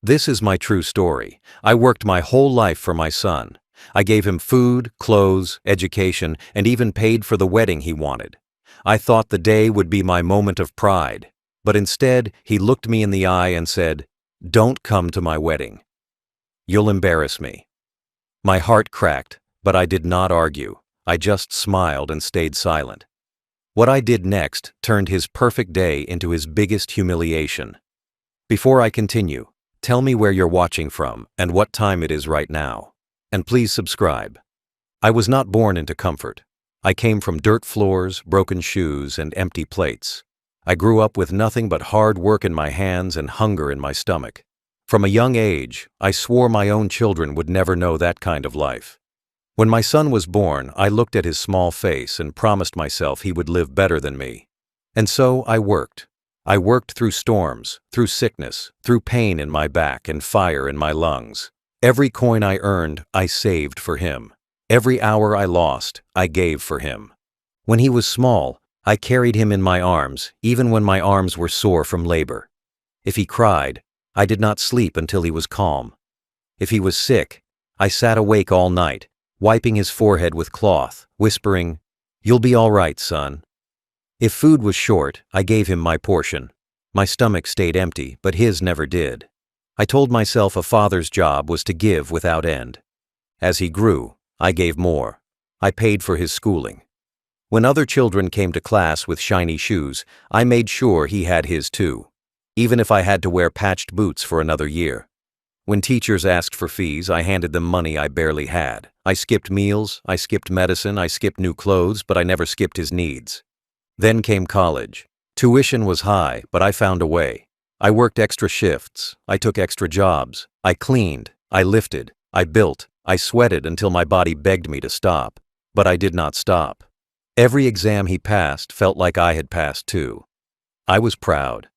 This is my true story. I worked my whole life for my son. I gave him food, clothes, education, and even paid for the wedding he wanted. I thought the day would be my moment of pride. But instead, he looked me in the eye and said, "Don't come to my wedding. You'll embarrass me." My heart cracked, but I did not argue. I just smiled and stayed silent. What I did next turned his perfect day into his biggest humiliation. Before I continue, tell me where you're watching from and what time it is right now. And please subscribe. I was not born into comfort. I came from dirt floors, broken shoes, and empty plates. I grew up with nothing but hard work in my hands and hunger in my stomach. From a young age, I swore my own children would never know that kind of life. When my son was born, I looked at his small face and promised myself he would live better than me. And so I worked. I worked through storms, through sickness, through pain in my back and fire in my lungs. Every coin I earned, I saved for him. Every hour I lost, I gave for him. When he was small, I carried him in my arms, even when my arms were sore from labor. If he cried, I did not sleep until he was calm. If he was sick, I sat awake all night, wiping his forehead with cloth, whispering, "You'll be all right, son." If food was short, I gave him my portion. My stomach stayed empty, but his never did. I told myself a father's job was to give without end. As he grew, I gave more. I paid for his schooling. When other children came to class with shiny shoes, I made sure he had his too, even if I had to wear patched boots for another year. When teachers asked for fees, I handed them money I barely had. I skipped meals, I skipped medicine, I skipped new clothes, but I never skipped his needs. Then came college. Tuition was high, but I found a way. I worked extra shifts, I took extra jobs, I cleaned, I lifted, I built, I sweated until my body begged me to stop. But I did not stop. Every exam he passed felt like I had passed too. I was proud.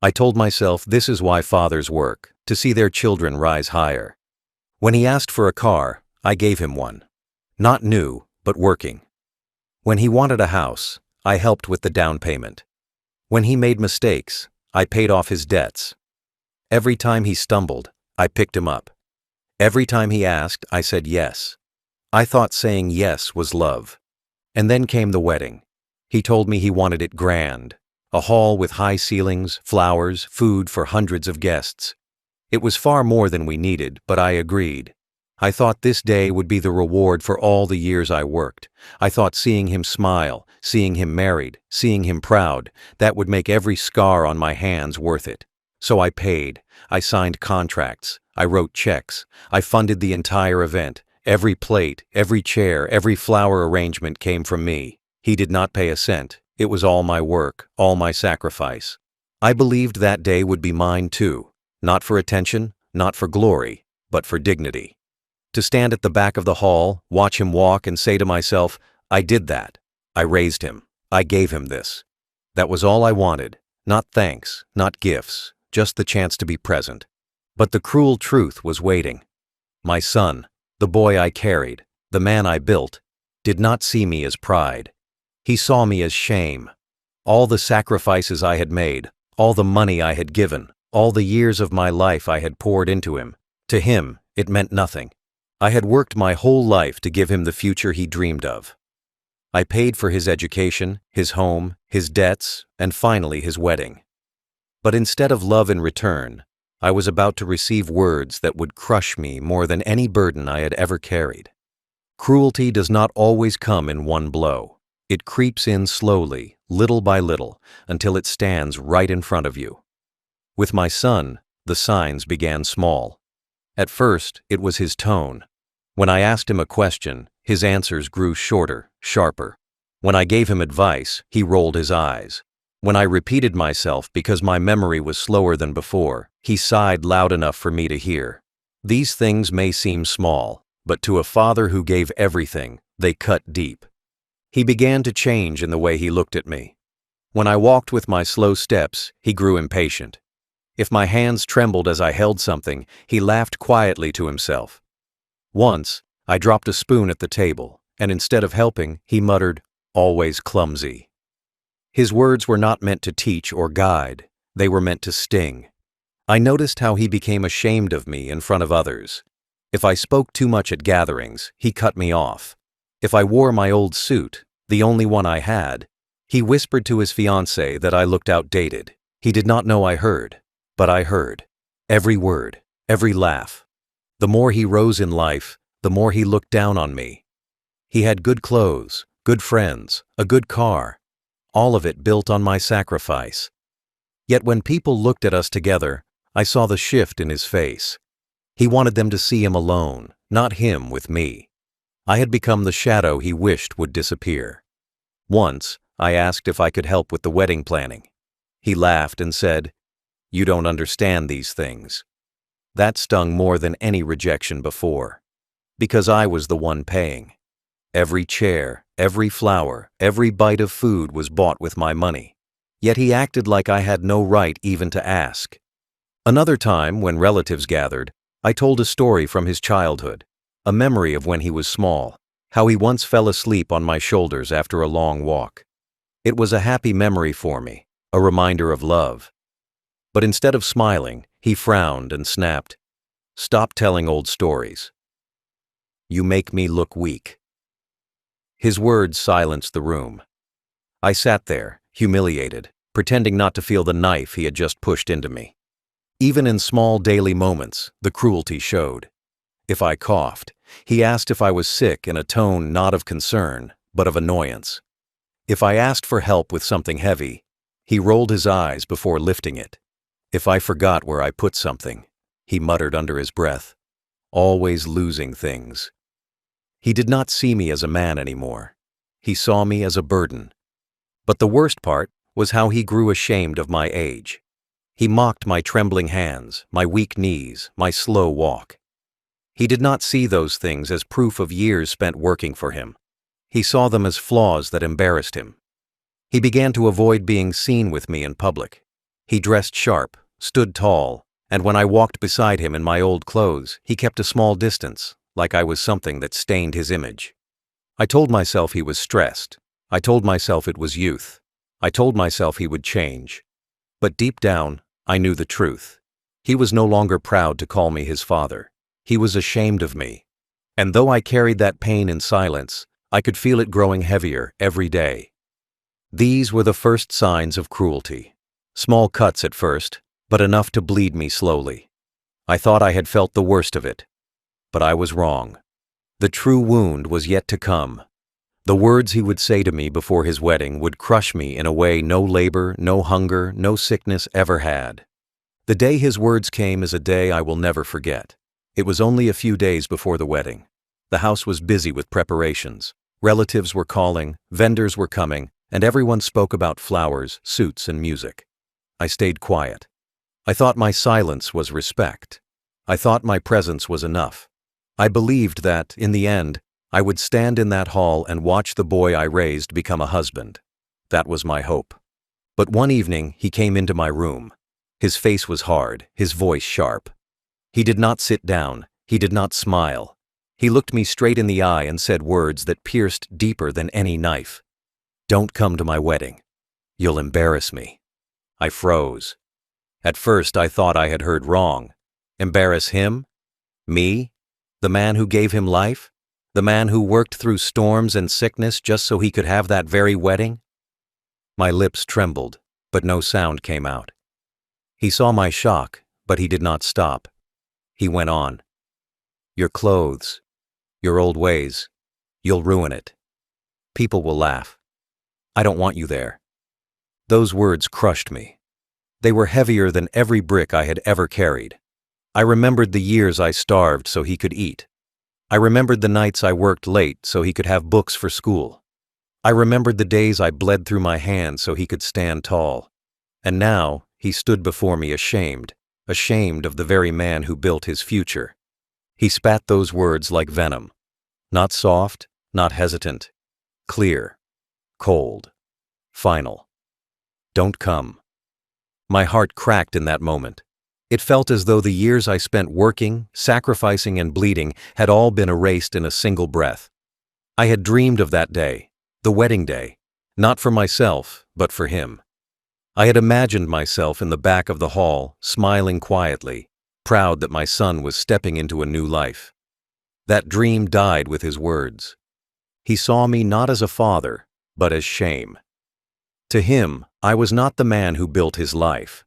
I told myself this is why fathers work, to see their children rise higher. When he asked for a car, I gave him one. Not new, but working. When he wanted a house, I helped with the down payment. When he made mistakes, I paid off his debts. Every time he stumbled, I picked him up. Every time he asked, I said yes. I thought saying yes was love. And then came the wedding. He told me he wanted it grand. A hall with high ceilings, flowers, food for hundreds of guests. It was far more than we needed, but I agreed. I thought this day would be the reward for all the years I worked. I thought seeing him smile, seeing him married, seeing him proud, that would make every scar on my hands worth it. So I paid. I signed contracts. I wrote checks. I funded the entire event. Every plate, every chair, every flower arrangement came from me. He did not pay a cent. It was all my work, all my sacrifice. I believed that day would be mine too. Not for attention, not for glory, but for dignity. To stand at the back of the hall, watch him walk and say to myself, I did that. I raised him. I gave him this. That was all I wanted. Not thanks, not gifts, just the chance to be present. But the cruel truth was waiting. My son, the boy I carried, the man I built, did not see me as pride. He saw me as shame. All the sacrifices I had made, all the money I had given, all the years of my life I had poured into him, to him, it meant nothing. I had worked my whole life to give him the future he dreamed of. I paid for his education, his home, his debts, and finally his wedding. But instead of love in return, I was about to receive words that would crush me more than any burden I had ever carried. Cruelty does not always come in one blow. It creeps in slowly, little by little, until it stands right in front of you. With my son, the signs began small. At first, it was his tone. When I asked him a question, his answers grew shorter, sharper. When I gave him advice, he rolled his eyes. When I repeated myself because my memory was slower than before, he sighed loud enough for me to hear. These things may seem small, but to a father who gave everything, they cut deep. He began to change in the way he looked at me. When I walked with my slow steps, he grew impatient. If my hands trembled as I held something, he laughed quietly to himself. Once, I dropped a spoon at the table, and instead of helping, he muttered, "Always clumsy." His words were not meant to teach or guide. They were meant to sting. I noticed how he became ashamed of me in front of others. If I spoke too much at gatherings, he cut me off. If I wore my old suit, the only one I had, he whispered to his fiancée that I looked outdated. He did not know I heard, but I heard. Every word, every laugh. The more he rose in life, the more he looked down on me. He had good clothes, good friends, a good car, all of it built on my sacrifice. Yet when people looked at us together, I saw the shift in his face. He wanted them to see him alone, not him with me. I had become the shadow he wished would disappear. Once, I asked if I could help with the wedding planning. He laughed and said, "You don't understand these things." That stung more than any rejection before, because I was the one paying. Every chair, every flower, every bite of food was bought with my money. Yet he acted like I had no right even to ask. Another time, when relatives gathered, I told a story from his childhood, a memory of when he was small, how he once fell asleep on my shoulders after a long walk. It was a happy memory for me, a reminder of love. But instead of smiling, he frowned and snapped, "Stop telling old stories. You make me look weak." His words silenced the room. I sat there, humiliated, pretending not to feel the knife he had just pushed into me. Even in small daily moments, the cruelty showed. If I coughed, he asked if I was sick in a tone not of concern, but of annoyance. If I asked for help with something heavy, he rolled his eyes before lifting it. If I forgot where I put something, he muttered under his breath, "Always losing things." He did not see me as a man anymore. He saw me as a burden. But the worst part was how he grew ashamed of my age. He mocked my trembling hands, my weak knees, my slow walk. He did not see those things as proof of years spent working for him. He saw them as flaws that embarrassed him. He began to avoid being seen with me in public. He dressed sharp, stood tall, and when I walked beside him in my old clothes, he kept a small distance, like I was something that stained his image. I told myself he was stressed. I told myself it was youth. I told myself he would change. But deep down, I knew the truth. He was no longer proud to call me his father. He was ashamed of me. And though I carried that pain in silence, I could feel it growing heavier every day. These were the first signs of cruelty. Small cuts at first, but enough to bleed me slowly. I thought I had felt the worst of it. But I was wrong. The true wound was yet to come. The words he would say to me before his wedding would crush me in a way no labor, no hunger, no sickness ever had. The day his words came is a day I will never forget. It was only a few days before the wedding. The house was busy with preparations. Relatives were calling, vendors were coming, and everyone spoke about flowers, suits, and music. I stayed quiet. I thought my silence was respect. I thought my presence was enough. I believed that, in the end, I would stand in that hall and watch the boy I raised become a husband. That was my hope. But one evening, he came into my room. His face was hard, his voice sharp. He did not sit down. He did not smile. He looked me straight in the eye and said words that pierced deeper than any knife. "Don't come to my wedding. You'll embarrass me." I froze. At first, I thought I had heard wrong. Embarrass him? Me? The man who gave him life? The man who worked through storms and sickness just so he could have that very wedding? My lips trembled, but no sound came out. He saw my shock, but he did not stop. He went on. "Your clothes, your old ways, you'll ruin it. People will laugh. I don't want you there." Those words crushed me. They were heavier than every brick I had ever carried. I remembered the years I starved so he could eat. I remembered the nights I worked late so he could have books for school. I remembered the days I bled through my hands so he could stand tall. And now, he stood before me ashamed of the very man who built his future. He spat those words like venom. Not soft, not hesitant. Clear. Cold. Final. "Don't come." My heart cracked in that moment. It felt as though the years I spent working, sacrificing, and bleeding had all been erased in a single breath. I had dreamed of that day, the wedding day, not for myself, but for him. I had imagined myself in the back of the hall, smiling quietly, proud that my son was stepping into a new life. That dream died with his words. He saw me not as a father, but as shame. To him, I was not the man who built his life.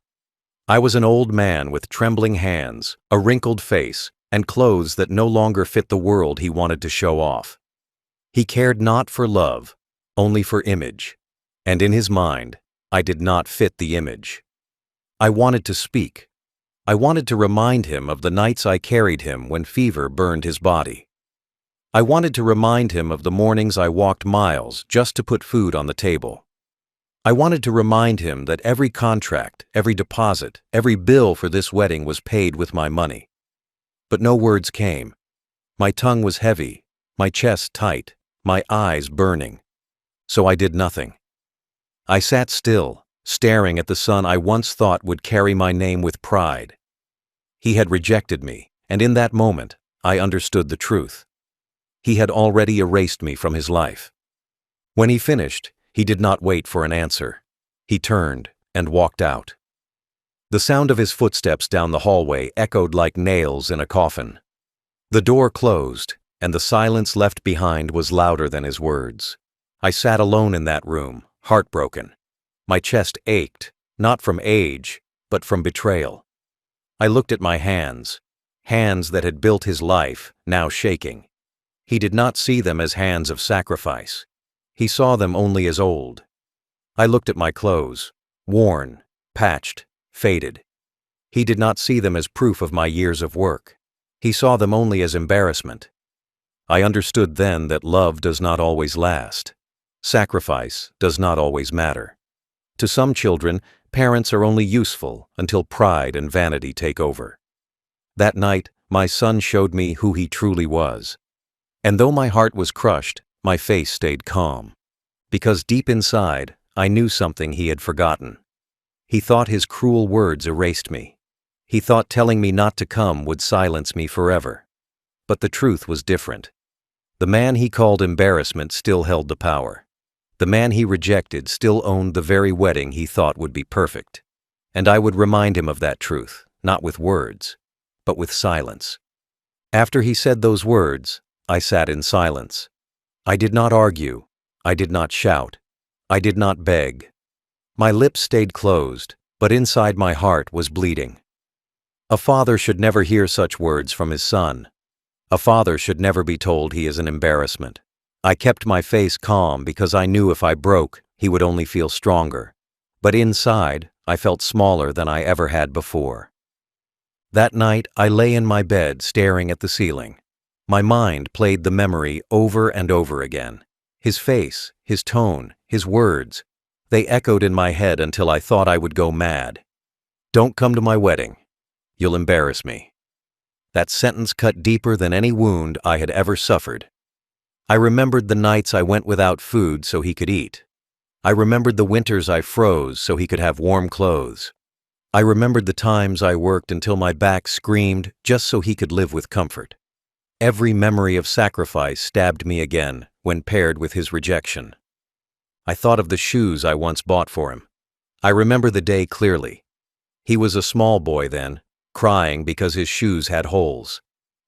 I was an old man with trembling hands, a wrinkled face, and clothes that no longer fit the world he wanted to show off. He cared not for love, only for image. And in his mind, I did not fit the image. I wanted to speak. I wanted to remind him of the nights I carried him when fever burned his body. I wanted to remind him of the mornings I walked miles just to put food on the table. I wanted to remind him that every contract, every deposit, every bill for this wedding was paid with my money. But no words came. My tongue was heavy, my chest tight, my eyes burning. So I did nothing. I sat still, staring at the son I once thought would carry my name with pride. He had rejected me, and in that moment, I understood the truth. He had already erased me from his life. When he finished, he did not wait for an answer. He turned and walked out. The sound of his footsteps down the hallway echoed like nails in a coffin. The door closed, and the silence left behind was louder than his words. I sat alone in that room, heartbroken. My chest ached, not from age, but from betrayal. I looked at my hands, hands that had built his life, now shaking. He did not see them as hands of sacrifice. He saw them only as old. I looked at my clothes, worn, patched, faded. He did not see them as proof of my years of work. He saw them only as embarrassment. I understood then that love does not always last. Sacrifice does not always matter. To some children, parents are only useful until pride and vanity take over. That night, my son showed me who he truly was. And though my heart was crushed, my face stayed calm. Because deep inside, I knew something he had forgotten. He thought his cruel words erased me. He thought telling me not to come would silence me forever. But the truth was different. The man he called embarrassment still held the power. The man he rejected still owned the very wedding he thought would be perfect. And I would remind him of that truth, not with words, but with silence. After he said those words, I sat in silence. I did not argue. I did not shout. I did not beg. My lips stayed closed, but inside my heart was bleeding. A father should never hear such words from his son. A father should never be told he is an embarrassment. I kept my face calm because I knew if I broke, he would only feel stronger. But inside, I felt smaller than I ever had before. That night, I lay in my bed staring at the ceiling. My mind played the memory over and over again. His face, his tone, his words. They echoed in my head until I thought I would go mad. Don't come to my wedding. You'll embarrass me. That sentence cut deeper than any wound I had ever suffered. I remembered the nights I went without food so he could eat. I remembered the winters I froze so he could have warm clothes. I remembered the times I worked until my back screamed just so he could live with comfort. Every memory of sacrifice stabbed me again when paired with his rejection. I thought of the shoes I once bought for him. I remember the day clearly. He was a small boy then, crying because his shoes had holes.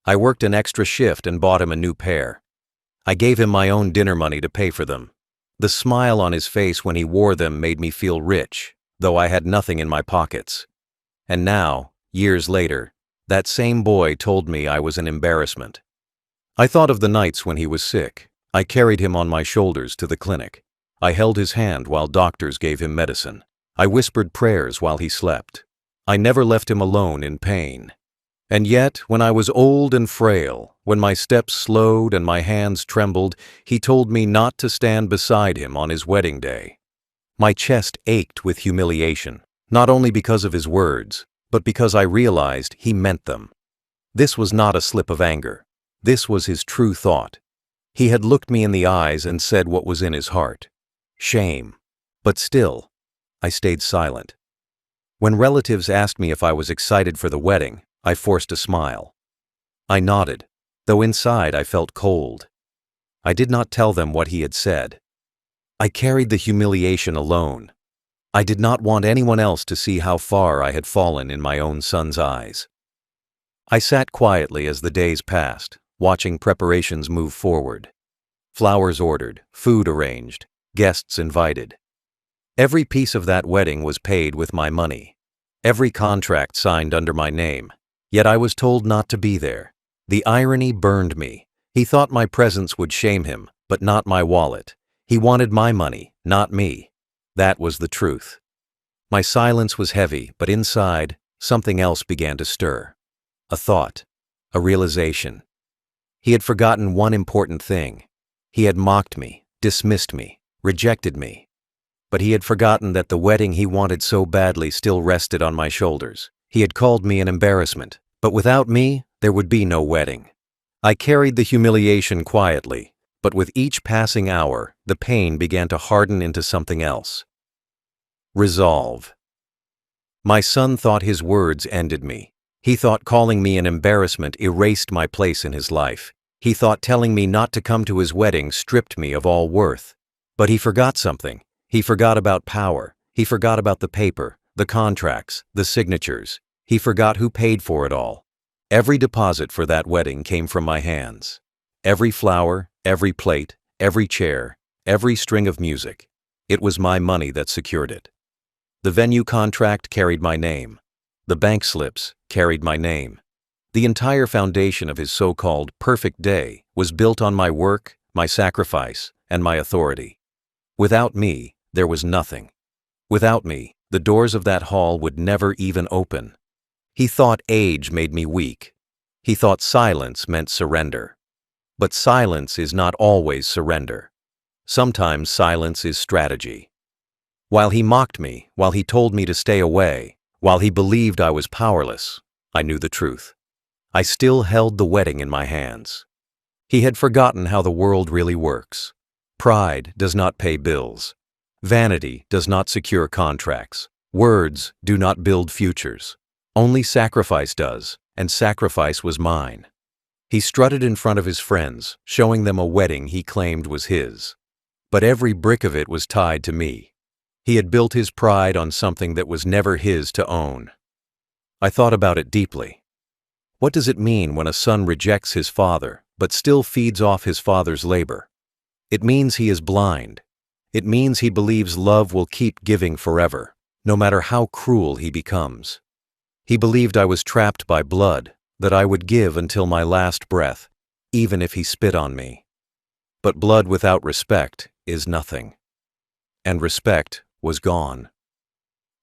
I worked an extra shift and bought him a new pair. I gave him my own dinner money to pay for them. The smile on his face when he wore them made me feel rich, though I had nothing in my pockets. And now, years later, that same boy told me I was an embarrassment. I thought of the nights when he was sick. I carried him on my shoulders to the clinic. I held his hand while doctors gave him medicine. I whispered prayers while he slept. I never left him alone in pain. And yet, when I was old and frail, when my steps slowed and my hands trembled, he told me not to stand beside him on his wedding day. My chest ached with humiliation, not only because of his words, but because I realized he meant them. This was not a slip of anger. This was his true thought. He had looked me in the eyes and said what was in his heart. Shame. But still, I stayed silent. When relatives asked me if I was excited for the wedding, I forced a smile. I nodded, though inside I felt cold. I did not tell them what he had said. I carried the humiliation alone. I did not want anyone else to see how far I had fallen in my own son's eyes. I sat quietly as the days passed, watching preparations move forward. Flowers ordered, food arranged, guests invited. Every piece of that wedding was paid with my money. Every contract signed under my name. Yet I was told not to be there. The irony burned me. He thought my presence would shame him, but not my wallet. He wanted my money, not me. That was the truth. My silence was heavy, but inside, something else began to stir. A thought. A realization. He had forgotten one important thing. He had mocked me, dismissed me, rejected me. But he had forgotten that the wedding he wanted so badly still rested on my shoulders. He had called me an embarrassment, but without me, there would be no wedding. I carried the humiliation quietly, but with each passing hour, the pain began to harden into something else. Resolve. My son thought his words ended me. He thought calling me an embarrassment erased my place in his life. He thought telling me not to come to his wedding stripped me of all worth. But he forgot something. He forgot about power. He forgot about the paper, the contracts, the signatures. He forgot who paid for it all. Every deposit for that wedding came from my hands. Every flower, every plate, every chair, every string of music. It was my money that secured it. The venue contract carried my name. The bank slips carried my name. The entire foundation of his so-called perfect day was built on my work, my sacrifice, and my authority. Without me, there was nothing. Without me, the doors of that hall would never even open. He thought age made me weak. He thought silence meant surrender. But silence is not always surrender. Sometimes silence is strategy. While he mocked me, while he told me to stay away, while he believed I was powerless, I knew the truth. I still held the wedding in my hands. He had forgotten how the world really works. Pride does not pay bills. Vanity does not secure contracts. Words do not build futures. Only sacrifice does, and sacrifice was mine. He strutted in front of his friends, showing them a wedding he claimed was his. But every brick of it was tied to me. He had built his pride on something that was never his to own. I thought about it deeply. What does it mean when a son rejects his father, but still feeds off his father's labor? It means he is blind. It means he believes love will keep giving forever, no matter how cruel he becomes. He believed I was trapped by blood, that I would give until my last breath, even if he spit on me. But blood without respect is nothing. And respect was gone.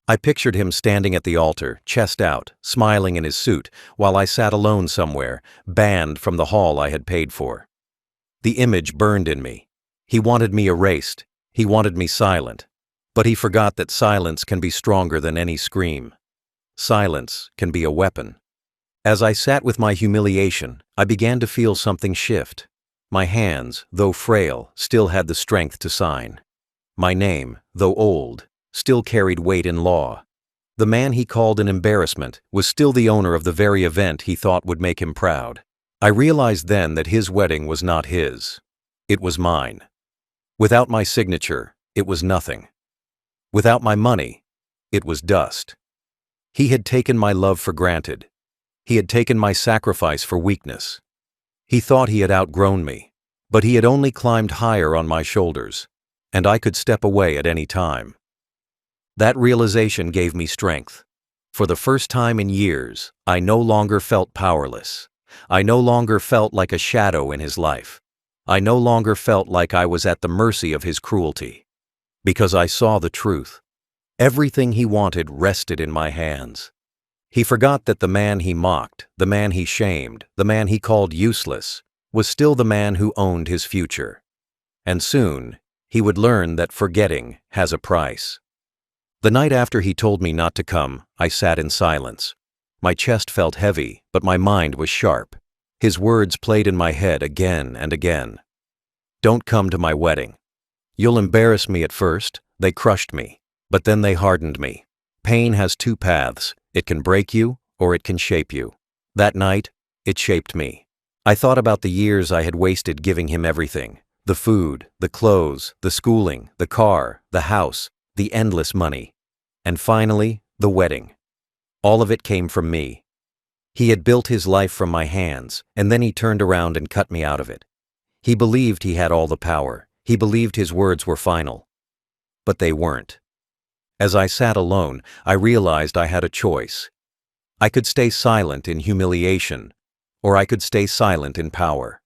I pictured him standing at the altar, chest out, smiling in his suit, while I sat alone somewhere, banned from the hall I had paid for. The image burned in me. He wanted me erased. He wanted me silent. But he forgot that silence can be stronger than any scream. Silence can be a weapon. As I sat with my humiliation, I began to feel something shift. My hands, though frail, still had the strength to sign. My name, though old, still carried weight in law. The man he called an embarrassment was still the owner of the very event he thought would make him proud. I realized then that his wedding was not his. It was mine. Without my signature, it was nothing. Without my money, it was dust. He had taken my love for granted. He had taken my sacrifice for weakness. He thought he had outgrown me, but he had only climbed higher on my shoulders, and I could step away at any time. That realization gave me strength. For the first time in years, I no longer felt powerless. I no longer felt like a shadow in his life. I no longer felt like I was at the mercy of his cruelty. Because I saw the truth. Everything he wanted rested in my hands. He forgot that the man he mocked, the man he shamed, the man he called useless, was still the man who owned his future. And soon, he would learn that forgetting has a price. The night after he told me not to come, I sat in silence. My chest felt heavy, but my mind was sharp. His words played in my head again and again. Don't come to my wedding. You'll embarrass me at first. They crushed me, but then they hardened me. Pain has two paths. It can break you, or it can shape you. That night, it shaped me. I thought about the years I had wasted giving him everything. The food, the clothes, the schooling, the car, the house, the endless money. And finally, the wedding. All of it came from me. He had built his life from my hands, and then he turned around and cut me out of it. He believed he had all the power. He believed his words were final. But they weren't. As I sat alone, I realized I had a choice. I could stay silent in humiliation, or I could stay silent in power.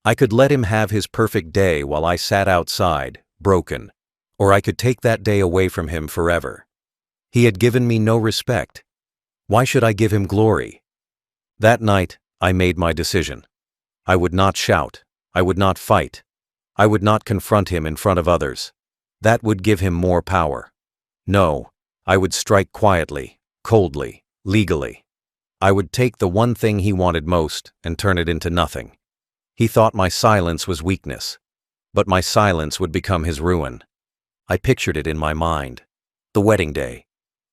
I could let him have his perfect day while I sat outside, broken, or I could take that day away from him forever. He had given me no respect. Why should I give him glory? That night, I made my decision. I would not shout. I would not fight. I would not confront him in front of others. That would give him more power. No, I would strike quietly, coldly, legally. I would take the one thing he wanted most and turn it into nothing. He thought my silence was weakness, but my silence would become his ruin. I pictured it in my mind. The wedding day.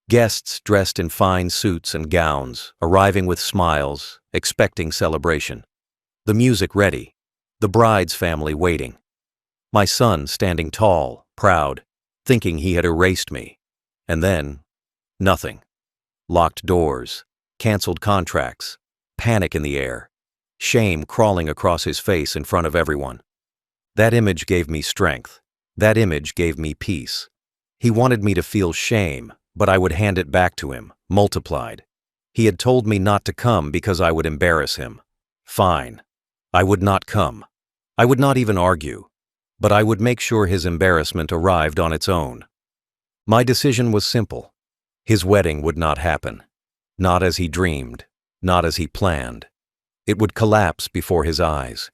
Guests dressed in fine suits and gowns, arriving with smiles, expecting celebration. The music ready. The bride's family waiting. My son standing tall, proud, thinking he had erased me. And then, nothing. Locked doors, canceled contracts, panic in the air, shame crawling across his face in front of everyone. That image gave me strength. That image gave me peace. He wanted me to feel shame, but I would hand it back to him, multiplied. He had told me not to come because I would embarrass him. Fine. I would not come. I would not even argue. But I would make sure his embarrassment arrived on its own. My decision was simple. His wedding would not happen. Not as he dreamed. Not as he planned. It would collapse before his eyes.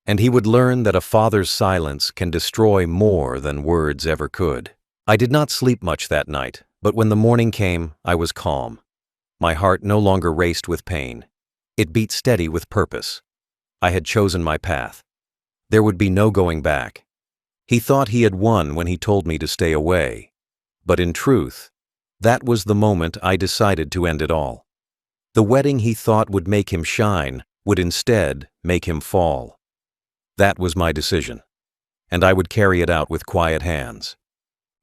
And he would learn that a father's silence can destroy more than words ever could. I did not sleep much that night, but when the morning came, I was calm. My heart no longer raced with pain. It beat steady with purpose. I had chosen my path. There would be no going back. He thought he had won when he told me to stay away. But in truth, that was the moment I decided to end it all. The wedding he thought would make him shine would instead make him fall. That was my decision, and I would carry it out with quiet hands.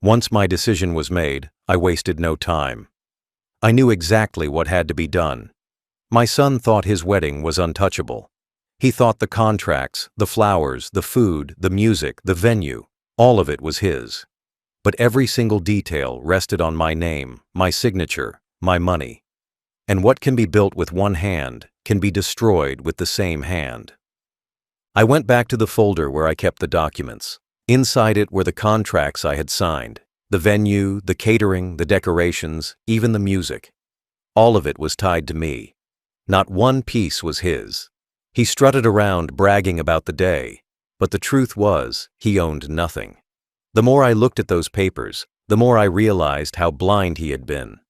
Once my decision was made, I wasted no time. I knew exactly what had to be done. My son thought his wedding was untouchable. He thought the contracts, the flowers, the food, the music, the venue, all of it was his. But every single detail rested on my name, my signature, my money. And what can be built with one hand can be destroyed with the same hand. I went back to the folder where I kept the documents. Inside it were the contracts I had signed, the venue, the catering, the decorations, even the music. All of it was tied to me. Not one piece was his. He strutted around bragging about the day, but the truth was, he owned nothing. The more I looked at those papers, the more I realized how blind he had been.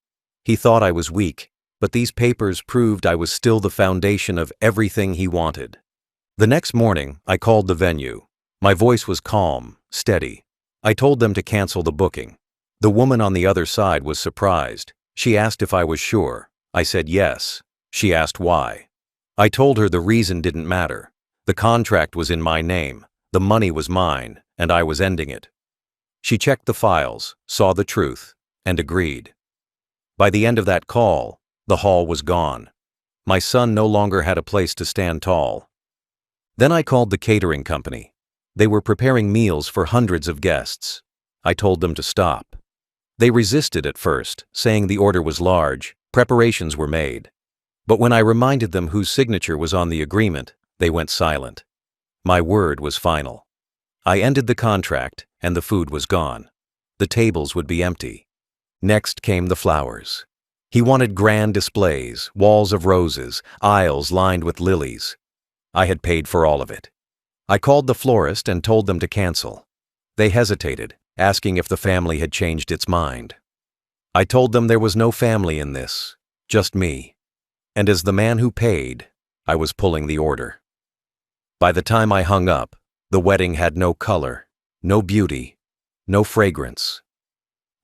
He thought I was weak, but these papers proved I was still the foundation of everything he wanted. The next morning, I called the venue. My voice was calm, steady. I told them to cancel the booking. The woman on the other side was surprised. She asked if I was sure. I said yes. She asked why. I told her the reason didn't matter. The contract was in my name, the money was mine, and I was ending it. She checked the files, saw the truth, and agreed. By the end of that call, the hall was gone. My son no longer had a place to stand tall. Then I called the catering company. They were preparing meals for hundreds of guests. I told them to stop. They resisted at first, saying the order was large, preparations were made. But when I reminded them whose signature was on the agreement, they went silent. My word was final. I ended the contract, and the food was gone. The tables would be empty. Next came the flowers. He wanted grand displays, walls of roses, aisles lined with lilies. I had paid for all of it. I called the florist and told them to cancel. They hesitated, asking if the family had changed its mind. I told them there was no family in this, just me. And as the man who paid, I was pulling the order. By the time I hung up, the wedding had no color, no beauty, no fragrance,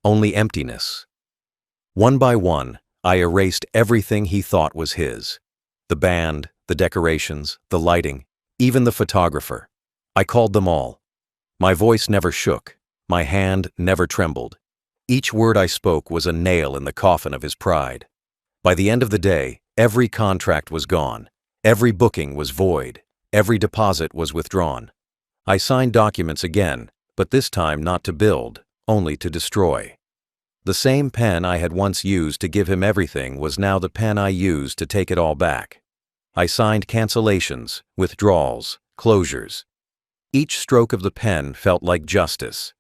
only emptiness. One by one, I erased everything he thought was his. The band, the decorations, the lighting, even the photographer. I called them all. My voice never shook. My hand never trembled. Each word I spoke was a nail in the coffin of his pride. By the end of the day, every contract was gone. Every booking was void. Every deposit was withdrawn. I signed documents again, but this time not to build, only to destroy. The same pen I had once used to give him everything was now the pen I used to take it all back. I signed cancellations, withdrawals, closures. Each stroke of the pen felt like justice.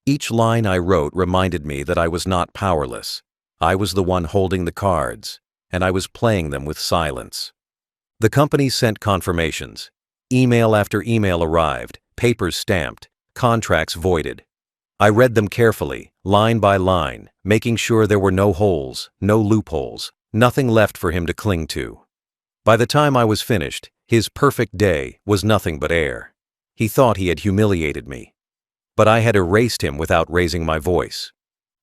Each line I wrote reminded me that I was not powerless. I was the one holding the cards, and I was playing them with silence. The company sent confirmations. Email after email arrived, papers stamped, contracts voided. I read them carefully, line by line, making sure there were no holes, no loopholes, nothing left for him to cling to. By the time I was finished, his perfect day was nothing but air. He thought he had humiliated me. But I had erased him without raising my voice.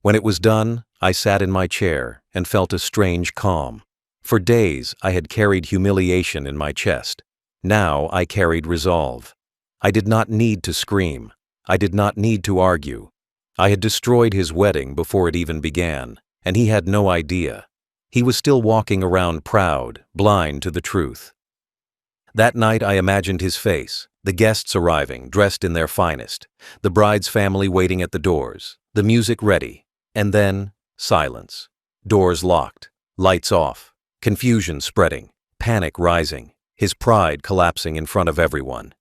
When it was done, I sat in my chair and felt a strange calm. For days, I had carried humiliation in my chest. Now I carried resolve. I did not need to scream. I did not need to argue. I had destroyed his wedding before it even began, and he had no idea. He was still walking around proud, blind to the truth. That night I imagined his face, the guests arriving, dressed in their finest, the bride's family waiting at the doors, the music ready, and then silence. Doors locked, lights off, confusion spreading, panic rising, his pride collapsing in front of everyone.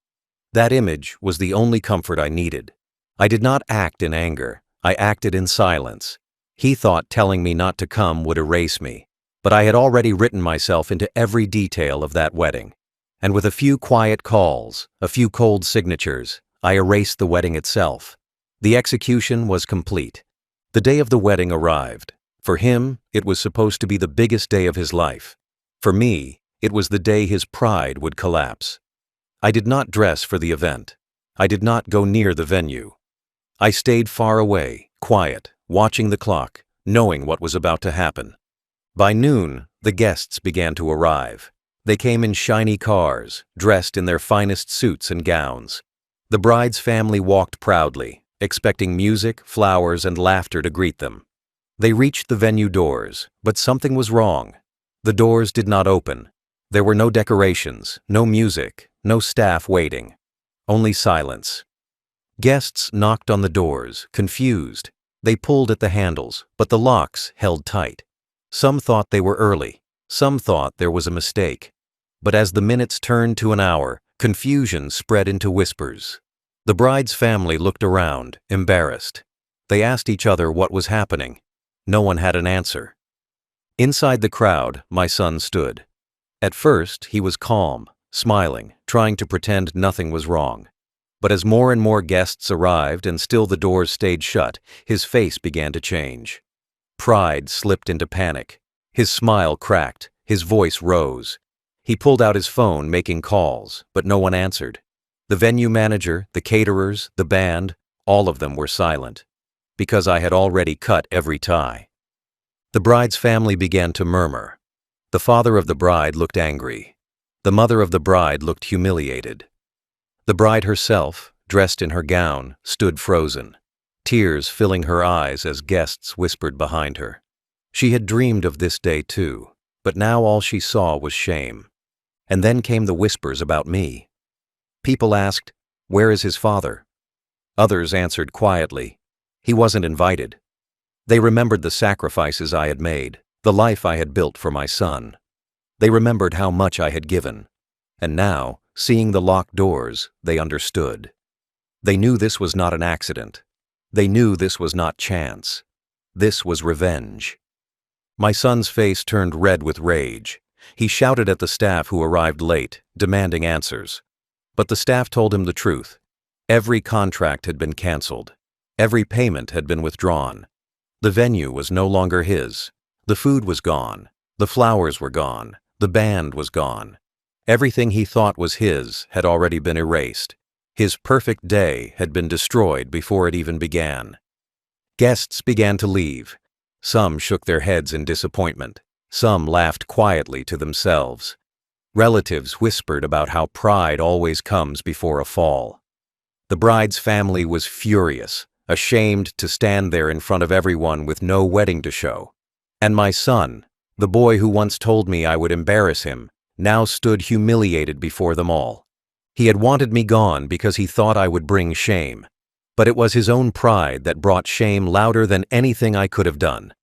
That image was the only comfort I needed. I did not act in anger, I acted in silence. He thought telling me not to come would erase me, but I had already written myself into every detail of that wedding. And with a few quiet calls, a few cold signatures, I erased the wedding itself. The execution was complete. The day of the wedding arrived. For him, it was supposed to be the biggest day of his life. For me, it was the day his pride would collapse. I did not dress for the event. I did not go near the venue. I stayed far away, quiet, watching the clock, knowing what was about to happen. By noon, the guests began to arrive. They came in shiny cars, dressed in their finest suits and gowns. The bride's family walked proudly, expecting music, flowers, and laughter to greet them. They reached the venue doors, but something was wrong. The doors did not open. There were no decorations, no music, no staff waiting. Only silence. Guests knocked on the doors, confused. They pulled at the handles, but the locks held tight. Some thought they were early. Some thought there was a mistake. But as the minutes turned to an hour, confusion spread into whispers. The bride's family looked around, embarrassed. They asked each other what was happening. No one had an answer. Inside the crowd, my son stood. At first, he was calm, smiling, trying to pretend nothing was wrong. But as more and more guests arrived and still the doors stayed shut, his face began to change. Pride slipped into panic. His smile cracked, his voice rose. He pulled out his phone, making calls, but no one answered. The venue manager, the caterers, the band, all of them were silent, because I had already cut every tie. The bride's family began to murmur. The father of the bride looked angry. The mother of the bride looked humiliated. The bride herself, dressed in her gown, stood frozen, tears filling her eyes as guests whispered behind her. She had dreamed of this day too, but now all she saw was shame. And then came the whispers about me. People asked, "Where is his father?" Others answered quietly, "He wasn't invited." They remembered the sacrifices I had made, the life I had built for my son. They remembered how much I had given. And now, seeing the locked doors, they understood. They knew this was not an accident. They knew this was not chance. This was revenge. My son's face turned red with rage. He shouted at the staff who arrived late, demanding answers. But the staff told him the truth. Every contract had been canceled. Every payment had been withdrawn. The venue was no longer his. The food was gone. The flowers were gone. The band was gone. Everything he thought was his had already been erased. His perfect day had been destroyed before it even began. Guests began to leave. Some shook their heads in disappointment. Some laughed quietly to themselves. Relatives whispered about how pride always comes before a fall. The bride's family was furious. ashamed to stand there in front of everyone with no wedding to show. And my son, the boy who once told me I would embarrass him, now stood humiliated before them all. He had wanted me gone because he thought I would bring shame. But it was his own pride that brought shame louder than anything I could have done.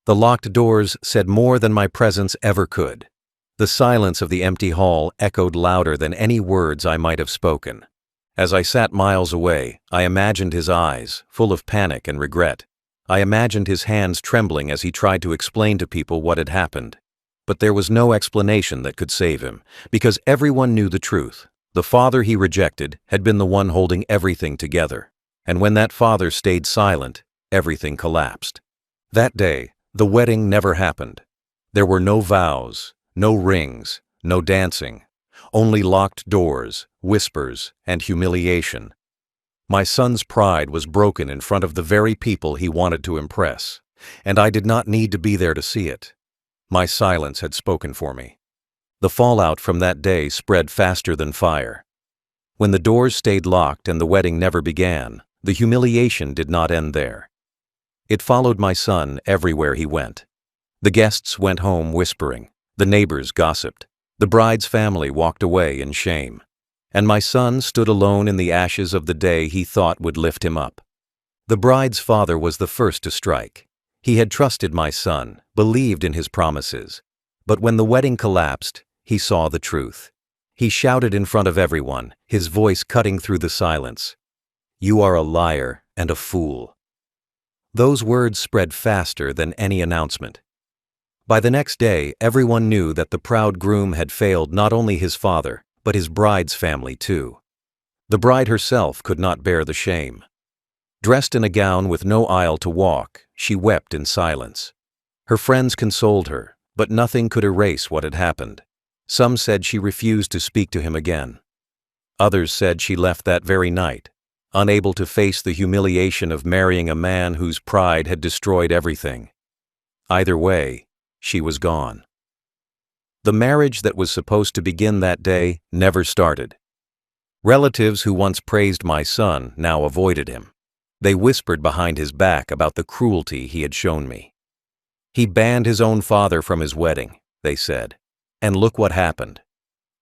The locked doors said more than my presence ever could. The silence of the empty hall echoed louder than any words I might have spoken. As I sat miles away, I imagined his eyes, full of panic and regret. I imagined his hands trembling as he tried to explain to people what had happened. But there was no explanation that could save him, because everyone knew the truth. The father he rejected had been the one holding everything together. And when that father stayed silent, everything collapsed. That day, the wedding never happened. There were no vows, no rings, no dancing, only locked doors, whispers, and humiliation. My son's pride was broken in front of the very people he wanted to impress, and I did not need to be there to see it. My silence had spoken for me. The fallout from that day spread faster than fire. When the doors stayed locked and the wedding never began, the humiliation did not end there. It followed my son everywhere he went. The guests went home whispering. The neighbors gossiped. The bride's family walked away in shame. And my son stood alone in the ashes of the day he thought would lift him up. The bride's father was the first to strike. He had trusted my son, believed in his promises. But when the wedding collapsed, he saw the truth. He shouted in front of everyone, his voice cutting through the silence. "You are a liar and a fool." Those words spread faster than any announcement. By the next day, everyone knew that the proud groom had failed not only his father, but his bride's family too. The bride herself could not bear the shame. Dressed in a gown with no aisle to walk, she wept in silence. Her friends consoled her, but nothing could erase what had happened. Some said she refused to speak to him again. Others said she left that very night, unable to face the humiliation of marrying a man whose pride had destroyed everything. Either way, she was gone. The marriage that was supposed to begin that day never started. Relatives who once praised my son now avoided him. They whispered behind his back about the cruelty he had shown me. He banned his own father from his wedding, they said. And look what happened.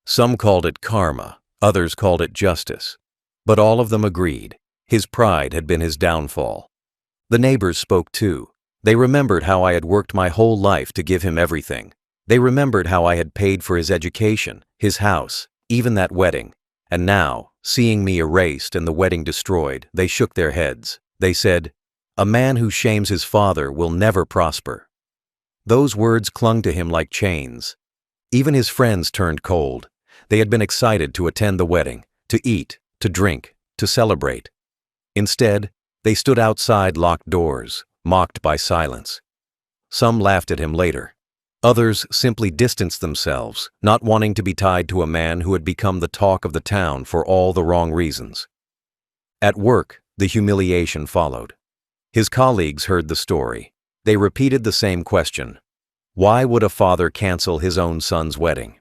Some called it karma, others called it justice. But all of them agreed. His pride had been his downfall. The neighbors spoke too. They remembered how I had worked my whole life to give him everything. They remembered how I had paid for his education, his house, even that wedding. And now, seeing me erased and the wedding destroyed, they shook their heads. They said, "A man who shames his father will never prosper." Those words clung to him like chains. Even his friends turned cold. They had been excited to attend the wedding, to eat, to drink, to celebrate. Instead, they stood outside locked doors, mocked by silence. Some laughed at him later. Others simply distanced themselves, not wanting to be tied to a man who had become the talk of the town for all the wrong reasons. At work, the humiliation followed. His colleagues heard the story. They repeated the same question. Why would a father cancel his own son's wedding?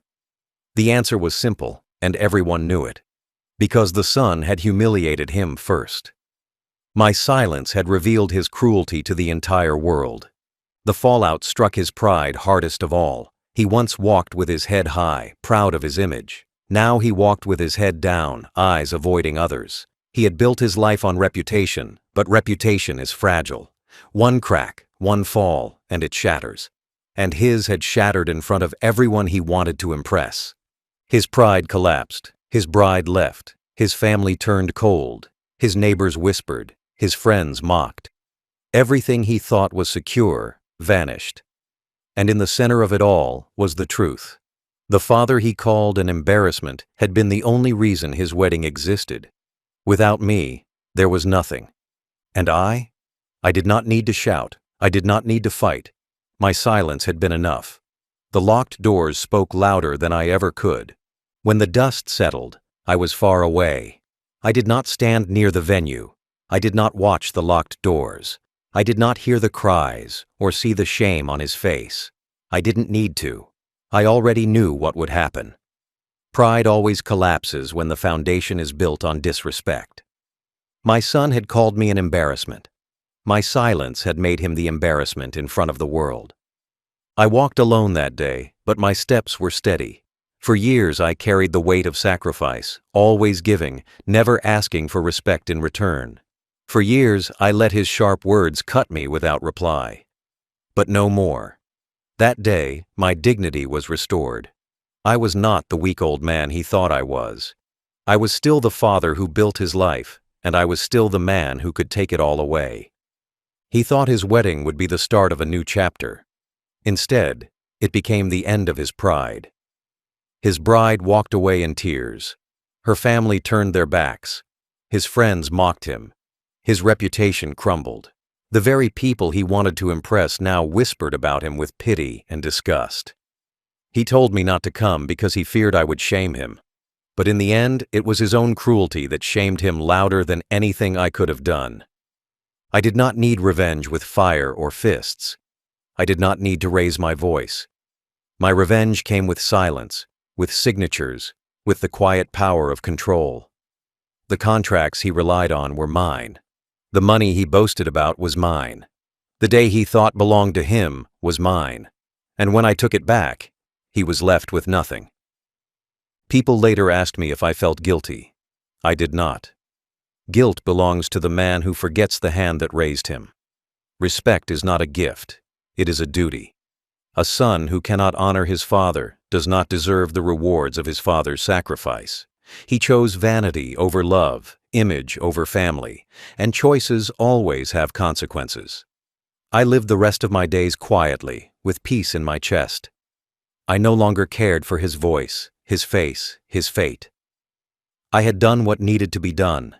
The answer was simple, and everyone knew it. Because the son had humiliated him first. My silence had revealed his cruelty to the entire world. The fallout struck his pride hardest of all. He once walked with his head high, proud of his image. Now he walked with his head down, eyes avoiding others. He had built his life on reputation, but reputation is fragile. One crack, one fall, and it shatters. And his had shattered in front of everyone he wanted to impress. His pride collapsed. His bride left. His family turned cold. His neighbors whispered. His friends mocked. Everything he thought was secure vanished. And in the center of it all was the truth. The father he called an embarrassment had been the only reason his wedding existed. Without me, there was nothing. And I did not need to shout. I did not need to fight. My silence had been enough. The locked doors spoke louder than I ever could. When the dust settled, I was far away. I did not stand near the venue. I did not watch the locked doors. I did not hear the cries or see the shame on his face. I didn't need to. I already knew what would happen. Pride always collapses when the foundation is built on disrespect. My son had called me an embarrassment. My silence had made him the embarrassment in front of the world. I walked alone that day, but my steps were steady. For years I carried the weight of sacrifice, always giving, never asking for respect in return. For years I let his sharp words cut me without reply. But no more. That day, my dignity was restored. I was not the weak old man he thought I was. I was still the father who built his life, and I was still the man who could take it all away. He thought his wedding would be the start of a new chapter. Instead, it became the end of his pride. His bride walked away in tears. Her family turned their backs. His friends mocked him. His reputation crumbled. The very people he wanted to impress now whispered about him with pity and disgust. He told me not to come because he feared I would shame him. But in the end, it was his own cruelty that shamed him louder than anything I could have done. I did not need revenge with fire or fists. I did not need to raise my voice. My revenge came with silence, with signatures, with the quiet power of control. The contracts he relied on were mine. The money he boasted about was mine. The day he thought belonged to him was mine. And when I took it back, he was left with nothing. People later asked me if I felt guilty. I did not. Guilt belongs to the man who forgets the hand that raised him. Respect is not a gift, it is a duty. A son who cannot honor his father does not deserve the rewards of his father's sacrifice. He chose vanity over love, image over family, and choices always have consequences. I lived the rest of my days quietly, with peace in my chest. I no longer cared for his voice, his face, his fate. I had done what needed to be done.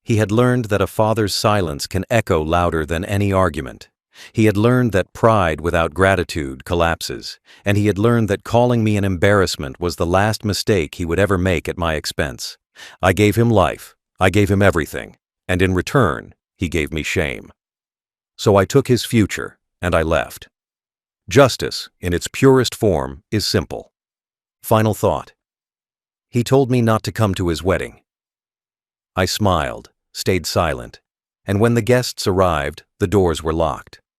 He had learned that a father's silence can echo louder than any argument. He had learned that pride without gratitude collapses, and he had learned that calling me an embarrassment was the last mistake he would ever make at my expense. I gave him life, I gave him everything, and in return, he gave me shame. So I took his future, and I left. Justice, in its purest form, is simple. Final thought. He told me not to come to his wedding. I smiled, stayed silent, and when the guests arrived, the doors were locked.